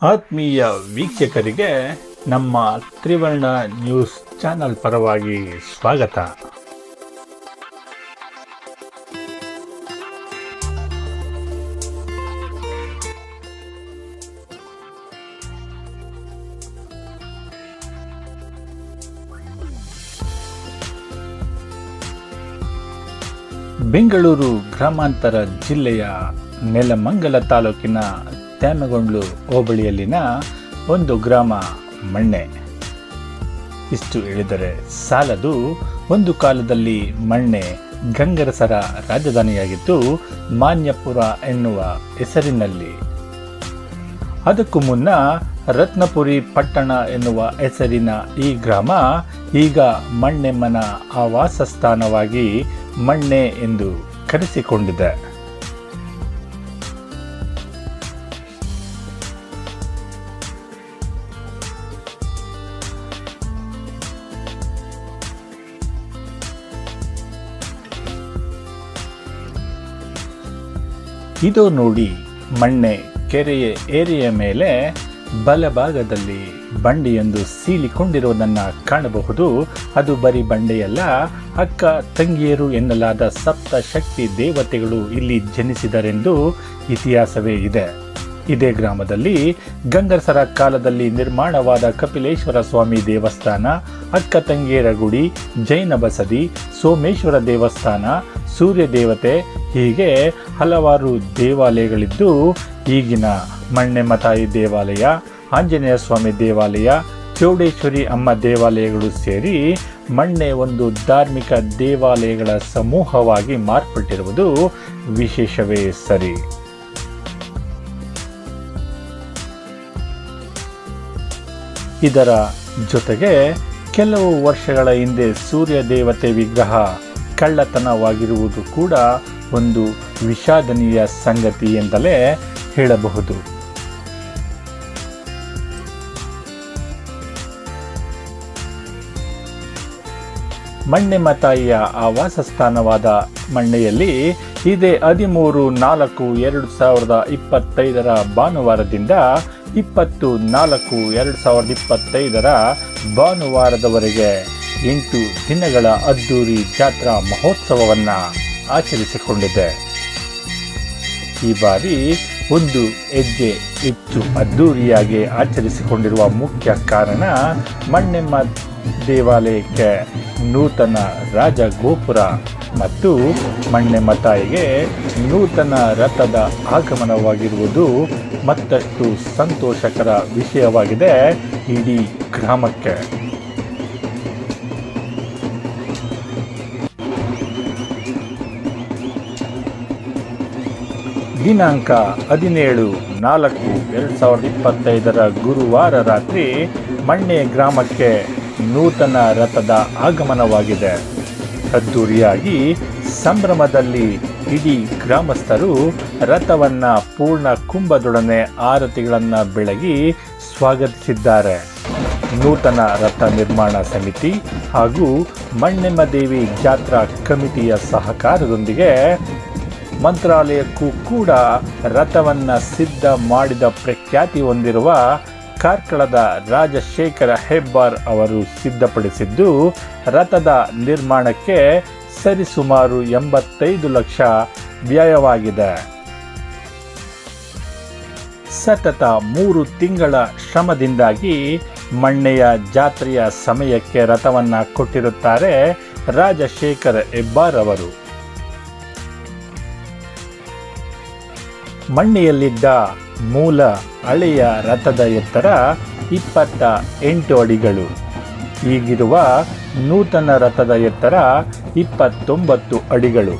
ಆತ್ಮೀಯ ವೀಕ್ಷಕರಿಗೆ ನಮ್ಮ ತ್ರಿವರ್ಣ ನ್ಯೂಸ್ ಚಾನಲ್ ಪರವಾಗಿ ಸ್ವಾಗತ. ಬೆಂಗಳೂರು ಗ್ರಾಮಾಂತರ ಜಿಲ್ಲೆಯ ನೆಲಮಂಗಲ ತಾಲೂಕಿನ ತ್ಯಾಮಗೊಂಡ್ಲು ಹೋಬಳಿಯಲ್ಲಿನ ಒಂದು ಗ್ರಾಮ ಮಣ್ಣೆ. ಇಷ್ಟು ಹೇಳಿದರೆ ಸಾಲದು. ಒಂದು ಕಾಲದಲ್ಲಿ ಮಣ್ಣೆ ಗಂಗರಸರ ರಾಜಧಾನಿಯಾಗಿದ್ದು ಮಾನ್ಯಪುರ ಎನ್ನುವ ಹೆಸರಿನಲ್ಲಿ. ಅದಕ್ಕೂ ಮುನ್ನ ರತ್ನಪುರಿ ಪಟ್ಟಣ ಎನ್ನುವ ಹೆಸರಿನ ಈ ಗ್ರಾಮ ಈಗ ಮಣ್ಣೆಮ್ಮನ ಆವಾಸ ಸ್ಥಾನವಾಗಿ ಮಣ್ಣೆ ಎಂದು ಕರೆಸಿಕೊಂಡಿದೆ. ಇದು ನೋಡಿ, ಮಣ್ಣೆ ಕೆರೆಯ ಏರಿಯ ಮೇಲೆ ಬಲಭಾಗದಲ್ಲಿ ಬಂಡೆಯೊಂದು ಸೀಳಿಕೊಂಡಿರುವುದನ್ನು ಕಾಣಬಹುದು. ಅದು ಬರೀ ಬಂಡೆಯಲ್ಲ, ಅಕ್ಕ ತಂಗಿಯರು ಎನ್ನಲಾದ ಸಪ್ತ ಶಕ್ತಿ ದೇವತೆಗಳು ಇಲ್ಲಿ ಜನಿಸಿದರೆಂದು ಇತಿಹಾಸವೇ ಇದೆ. ಇದೇ ಗ್ರಾಮದಲ್ಲಿ ಗಂಗರಸರ ಕಾಲದಲ್ಲಿ ನಿರ್ಮಾಣವಾದ ಕಪಿಲೇಶ್ವರ ಸ್ವಾಮಿ ದೇವಸ್ಥಾನ, ಅಕ್ಕ ತಂಗಿಯರ ಗುಡಿ, ಜೈನ ಬಸದಿ, ಸೋಮೇಶ್ವರ ದೇವಸ್ಥಾನ, ಸೂರ್ಯ ದೇವತೆ, ಹೀಗೆ ಹಲವಾರು ದೇವಾಲಯಗಳಿದ್ದು ಈಗಿನ ಮಣ್ಣೆಮ್ಮ ತಾಯಿ ದೇವಾಲಯ, ಆಂಜನೇಯ ಸ್ವಾಮಿ ದೇವಾಲಯ, ಚೌಡೇಶ್ವರಿ ಅಮ್ಮ ದೇವಾಲಯಗಳು ಸೇರಿ ಮಣ್ಣೆ ಒಂದು ಧಾರ್ಮಿಕ ದೇವಾಲಯಗಳ ಸಮೂಹವಾಗಿ ಮಾರ್ಪಟ್ಟಿರುವುದು ವಿಶೇಷವೇ ಸರಿ. ಇದರ ಜೊತೆಗೆ ಕೆಲವು ವರ್ಷಗಳ ಹಿಂದೆ ಸೂರ್ಯ ದೇವತೆ ವಿಗ್ರಹ ಕಳ್ಳತನವಾಗಿರುವುದು ಕೂಡ ಒಂದು ವಿಷಾದನೀಯ ಸಂಗತಿ ಎಂದಲೇ ಹೇಳಬಹುದು. ಮಣ್ಣೆಮ್ಮ ತಾಯಿಯ ಆವಾಸ ಸ್ಥಾನವಾದ ಮಣ್ಣೆಯಲ್ಲಿ ಇದೇ 13/4/2025 ಭಾನುವಾರದಿಂದ 20/4/2025 ಭಾನುವಾರದವರೆಗೆ 8 ದಿನಗಳ ಅದ್ದೂರಿ ಜಾತ್ರಾ ಮಹೋತ್ಸವವನ್ನು ಆಚರಿಸಿಕೊಂಡಿದೆ. ಈ ಬಾರಿ ಒಂದು ಹೆಜ್ಜೆ ಹೆಚ್ಚು ಅದ್ದೂರಿಯಾಗಿ ಆಚರಿಸಿಕೊಂಡಿರುವ ಮುಖ್ಯ ಕಾರಣ ಮಣ್ಣೆಮ್ಮ ದೇವಾಲಯಕ್ಕೆ ನೂತನ ರಾಜ ಗೋಪುರ ಮತ್ತು ಮಣ್ಣೆಮ್ಮ ತಾಯಿಗೆ ನೂತನ ರಥದ ಆಗಮನವಾಗಿರುವುದು ಮತ್ತಷ್ಟು ಸಂತೋಷಕರ ವಿಷಯವಾಗಿದೆ ಇಡೀ ಗ್ರಾಮಕ್ಕೆ. ದಿನಾಂಕ 17/4/2025 ಗುರುವಾರ ರಾತ್ರಿ ಮಣ್ಣೆ ಗ್ರಾಮಕ್ಕೆ ನೂತನ ರಥದ ಆಗಮನವಾಗಿದೆ. ಅದ್ದೂರಿಯಾಗಿ ಸಂಭ್ರಮದಲ್ಲಿ ಇಡೀ ಗ್ರಾಮಸ್ಥರು ರಥವನ್ನು ಪೂರ್ಣ ಕುಂಭದೊಡನೆ ಆರತಿಗಳನ್ನು ಬೆಳಗಿ ಸ್ವಾಗತಿಸಿದ್ದಾರೆ. ನೂತನ ರಥ ನಿರ್ಮಾಣ ಸಮಿತಿ ಹಾಗೂ ಮಣ್ಣೆಮ್ಮ ದೇವಿ ಜಾತ್ರಾ ಕಮಿಟಿಯ ಸಹಕಾರದೊಂದಿಗೆ ಮಂತ್ರಾಲಯಕ್ಕೂ ಕೂಡ ರಥವನ್ನು ಸಿದ್ಧ ಮಾಡಿದ ಪ್ರಖ್ಯಾತಿ ಹೊಂದಿರುವ ಕಾರ್ಕಳದ ರಾಜಶೇಖರ ಹೆಬ್ಬಾರ್ ಅವರು ಸಿದ್ಧಪಡಿಸಿದ್ದು, ರಥದ ನಿರ್ಮಾಣಕ್ಕೆ ಸರಿಸುಮಾರು 85 ಲಕ್ಷ ವ್ಯಯವಾಗಿದೆ. ಸತತ 3 ತಿಂಗಳ ಶ್ರಮದಿಂದಾಗಿ ಮಣ್ಣೆಯ ಜಾತ್ರೆಯ ಸಮಯಕ್ಕೆ ರಥವನ್ನು ಕೊಟ್ಟಿರುತ್ತಾರೆ ರಾಜಶೇಖರ ಹೆಬ್ಬಾರ್ ಅವರು. ಮಣ್ಣೆಯಲ್ಲಿದ್ದ ಮೂಲ ಹಳೆಯ ರಥದ ಎತ್ತರ 28 ಅಡಿಗಳು. ಈಗಿರುವ ನೂತನ ರಥದ ಎತ್ತರ 29 ಅಡಿಗಳು.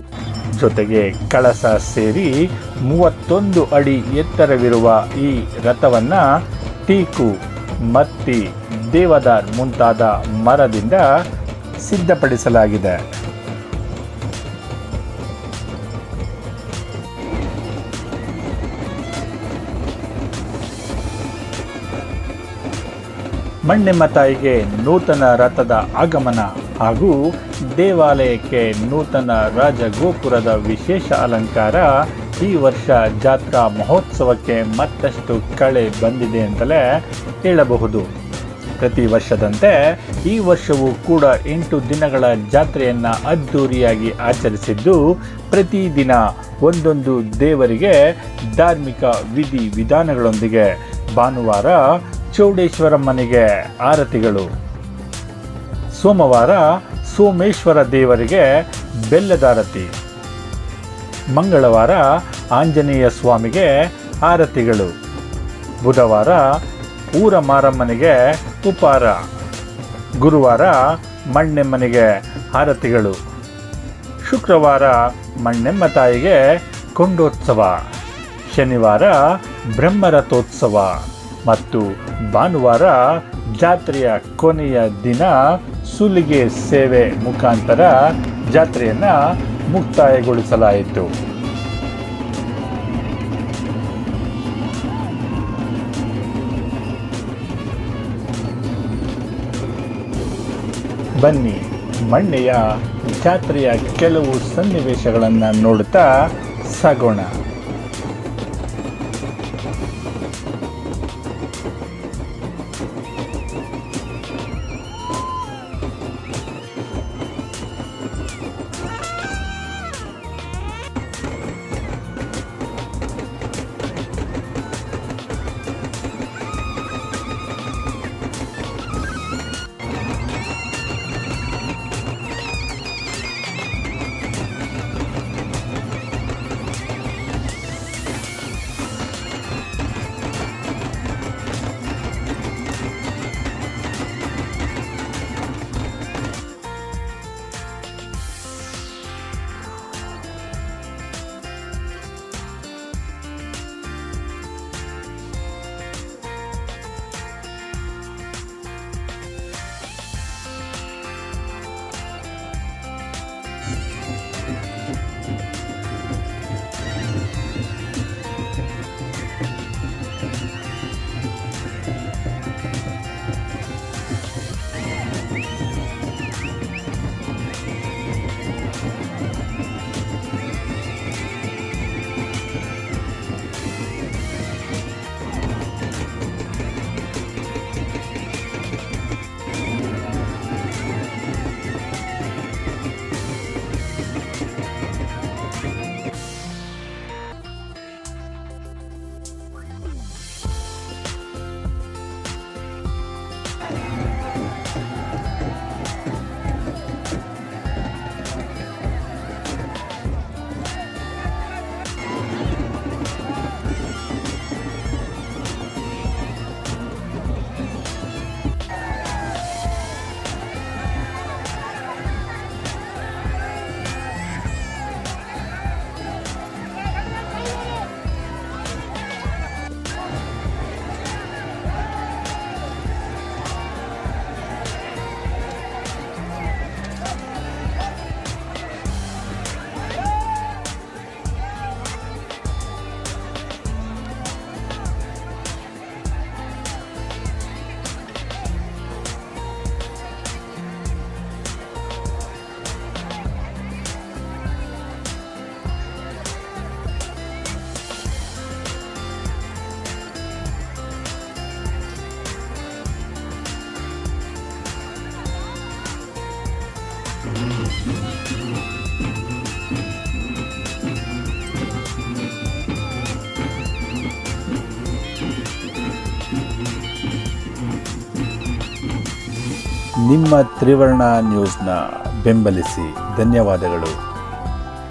ಜೊತೆಗೆ ಕಳಸ ಸೇರಿ 31 ಅಡಿ ಎತ್ತರವಿರುವ ಈ ರಥವನ್ನು ಟೀಕು, ಮತ್ತಿ, ದೇವದಾರ್ ಮುಂತಾದ ಮರದಿಂದ ಸಿದ್ಧಪಡಿಸಲಾಗಿದೆ. ಮಣ್ಣೆಮ್ಮ ತಾಯಿಗೆ ನೂತನ ರಥದ ಆಗಮನ ಹಾಗೂ ದೇವಾಲಯಕ್ಕೆ ನೂತನ ರಾಜಗೋಪುರದ ವಿಶೇಷ ಅಲಂಕಾರ ಈ ವರ್ಷ ಜಾತ್ರಾ ಮಹೋತ್ಸವಕ್ಕೆ ಮತ್ತಷ್ಟು ಕಳೆ ಬಂದಿದೆ ಅಂತಲೇ ಹೇಳಬಹುದು. ಪ್ರತಿ ವರ್ಷದಂತೆ ಈ ವರ್ಷವೂ ಕೂಡ 8 ದಿನಗಳ ಜಾತ್ರೆಯನ್ನು ಅದ್ಧೂರಿಯಾಗಿ ಆಚರಿಸಿದ್ದು, ಪ್ರತಿದಿನ ಒಂದೊಂದು ದೇವರಿಗೆ ಧಾರ್ಮಿಕ ವಿಧಿ ವಿಧಾನಗಳೊಂದಿಗೆ ಭಾನುವಾರ ಚೌಡೇಶ್ವರಮ್ಮನಿಗೆ ಆರತಿಗಳು, ಸೋಮವಾರ ಸೋಮೇಶ್ವರ ದೇವರಿಗೆ ಬೆಲ್ಲದಾರತಿ, ಮಂಗಳವಾರ ಆಂಜನೇಯ ಸ್ವಾಮಿಗೆ ಆರತಿಗಳು, ಬುಧವಾರ ಊರ ಮಾರಮ್ಮನಿಗೆ ಉಪಾರ, ಗುರುವಾರ ಮಣ್ಣೆಮ್ಮನಿಗೆ ಆರತಿಗಳು, ಶುಕ್ರವಾರ ಮಣ್ಣೆಮ್ಮ ತಾಯಿಗೆ ಕೊಂಡೋತ್ಸವ, ಶನಿವಾರ ಬ್ರಹ್ಮರಥೋತ್ಸವ ಮತ್ತು ಭಾನುವಾರ ಜಾತ್ರೆಯ ಕೊನೆಯ ದಿನ ಸುಲಿಗೆ ಸೇವೆ ಮುಖಾಂತರ ಜಾತ್ರೆಯನ್ನು ಮುಕ್ತಾಯಗೊಳಿಸಲಾಯಿತು. ಬನ್ನಿ, ಮಣ್ಣೆಯ ಜಾತ್ರೆಯ ಕೆಲವು ಸನ್ನಿವೇಶಗಳನ್ನು ನೋಡುತ್ತಾ ಸಾಗೋಣ. ನಿಮ್ಮ ತ್ರಿವರ್ಣ ನ್ಯೂಸ್ನ ಬೆಂಬಲಿಸಿ. ಧನ್ಯವಾದಗಳು.